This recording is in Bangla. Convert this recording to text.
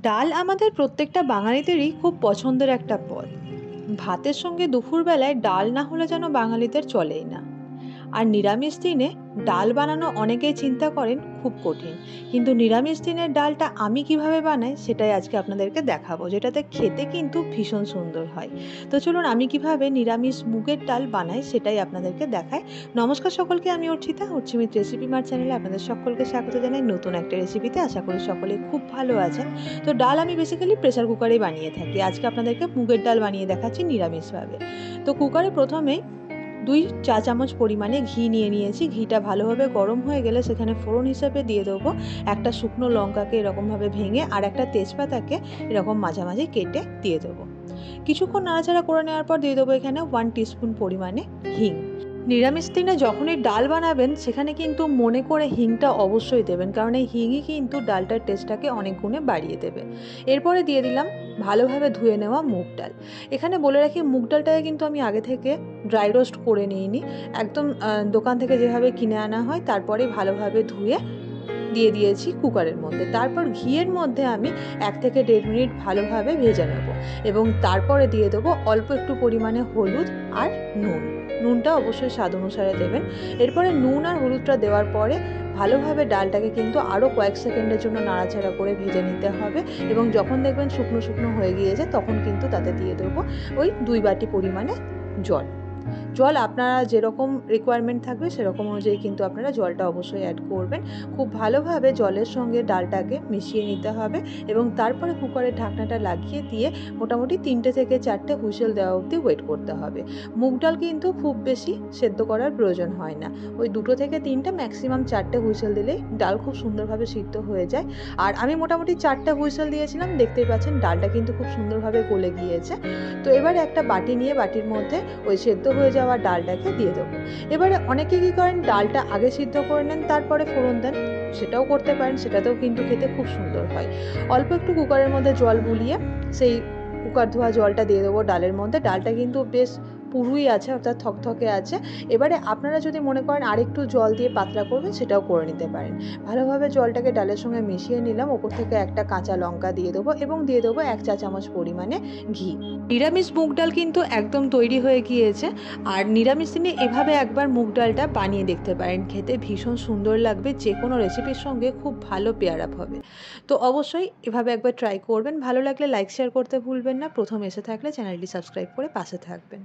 ডাল আমাদের প্রত্যেকটা বাঙালিদেরই খুব পছন্দের একটা পদ। ভাতের সঙ্গে দুপুরবেলায় ডাল না হলে যেন বাঙালিদের চলেই না। আর নিরামিষ দিনে ডাল বানানো অনেকেই চিন্তা করেন খুব কঠিন, কিন্তু নিরামিষ দিনের ডালটা আমি কিভাবে বানাই সেটাই আজকে আপনাদেরকে দেখাবো, যেটাতে খেতে কিন্তু ভীষণ সুন্দর হয়। তো চলুন আমি কিভাবে নিরামিষ মুগের ডাল বানাই সেটাই আপনাদেরকে দেখাই। নমস্কার সকলকে, আমি অর্চিতা, অর্চিমিত রেসিপি মার চ্যানেলে আপনাদের সকলকে স্বাগত জানাই নতুন একটা রেসিপিতে। আশা করি সকলে খুব ভালো আছেন। তো ডাল আমি বেসিক্যালি প্রেসার কুকারেই বানিয়ে থাকি। আজকে আপনাদেরকে মুগের ডাল বানিয়ে দেখাচ্ছি নিরামিষভাবে। তো কুকারে প্রথমেই 2 চা চামচ পরিমাণে ঘি নিয়ে নিয়েছি। ঘিটা ভালোভাবে গরম হয়ে গেলে সেখানে ফোড়ন হিসেবে দিয়ে দেবো একটা শুকনো লঙ্কাকে এরকমভাবে ভেঙে, আর একটা তেজপাতাকে এরকম মাঝামাঝি কেটে দিয়ে দেবো। কিছুক্ষণ নাড়াচাড়া করে নেওয়ার পর দিয়ে দেবো এখানে 1 টিস্পুন পরিমাণে হিং। নিরামিষ দিনে যখনই ডাল বানাবেন সেখানে কিন্তু মনে করে হিংটা অবশ্যই দেবেন, কারণ এই হিংই কিন্তু ডালটার টেস্টটাকে অনেক গুণে বাড়িয়ে দেবে। এরপরে দিয়ে দিলাম ভালোভাবে ধুয়ে নেওয়া মুগ ডাল। এখানে বলে রাখি, মুগ ডালটাকে কিন্তু আমি আগে থেকে ড্রাই রোস্ট করে নিইনি, একদম দোকান থেকে যেভাবে কিনে আনা হয় তারপরে ভালোভাবে ধুয়ে দিয়ে দিয়েছি কুকারের মধ্যে। তারপর ঘিয়ের মধ্যে আমি 1 থেকে 1.5 মিনিট ভালোভাবে ভেজে নেব, এবং তারপরে দিয়ে দেবো অল্প একটু পরিমাণে হলুদ আর নুন। নুনটা অবশ্যই স্বাদ অনুসারে দেবেন। এরপরে নুন আর হলুদটা দেওয়ার পরে ভালোভাবে ডালটাকে কিন্তু আরও কয়েক সেকেন্ডের জন্য নাড়াচাড়া করে ভেজে নিতে হবে, এবং যখন দেখবেন শুকনো শুকনো হয়ে গিয়েছে তখন কিন্তু তাতে দিয়ে দেবো ওই 2 বাটি পরিমাণে জল। জল আপনারা যেরকম রিকোয়ারমেন্ট থাকবে সেরকম অনুযায়ী কিন্তু আপনারা জলটা অবশ্যই অ্যাড করবেন। খুব ভালোভাবে জলের সঙ্গে ডালটাকে মিশিয়ে নিতে হবে, এবং তারপরে কুকারের ঢাকনাটা লাগিয়ে দিয়ে মোটামুটি 3টে থেকে 4টে হুইসেল দেওয়া অবধি ওয়েট করতে হবে। মুগ ডাল কিন্তু খুব বেশি সেদ্ধ করার প্রয়োজন হয় না, ওই 2 থেকে 3টে ম্যাক্সিমাম 4টে হুইসেল দিলেই ডাল খুব সুন্দরভাবে সিদ্ধ হয়ে যায়। আর আমি মোটামুটি 4টে হুইসেল দিয়েছিলাম, দেখতেই পাচ্ছেন ডালটা কিন্তু খুব সুন্দরভাবে গলে গিয়েছে। তো এবারে একটা বাটি নিয়ে বাটির মধ্যে ওই সেদ্ধ হয়ে যাওয়া ডালটাকে দিয়ে দেবো। এবারে অনেকে কি করেন, ডালটা আগে সিদ্ধ করে নেন তারপরে ফোড়ন দেন, সেটাও করতে পারেন, সেটাতেও কিন্তু খেতে খুব সুন্দর হয়। অল্প একটু কুকারের মধ্যে জল বুলিয়ে সেই কুকার ধোয়া জলটা দিয়ে দেবো ডালের মধ্যে। ডালটা কিন্তু বেশ পুরুই আছে, অর্থাৎ থকথকে আছে। এবারে আপনারা যদি মনে করেন আরেকটু জল দিয়ে পাতলা করবেন সেটাও করে নিতে পারেন। ভালোভাবে জলটাকে ডালের সঙ্গে মিশিয়ে নিলাম। ওপর থেকে একটা কাঁচা লঙ্কা দিয়ে দেবো, এবং দিয়ে দেবো 1 চা চামচ পরিমাণে ঘি। নিরামিষ মুগ ডাল কিন্তু একদম তৈরি হয়ে গিয়েছে। আর নিরামিষ দিনে এভাবে একবার মুগ ডালটা বানিয়ে দেখতে পারেন, খেতে ভীষণ সুন্দর লাগবে, যে কোনো রেসিপির সঙ্গে খুব ভালো পেয়ার আপ হবে। তো অবশ্যই এভাবে একবার ট্রাই করবেন। ভালো লাগলে লাইক শেয়ার করতে ভুলবেন না। প্রথম এসে থাকলে চ্যানেলটি সাবস্ক্রাইব করে পাশে থাকবেন।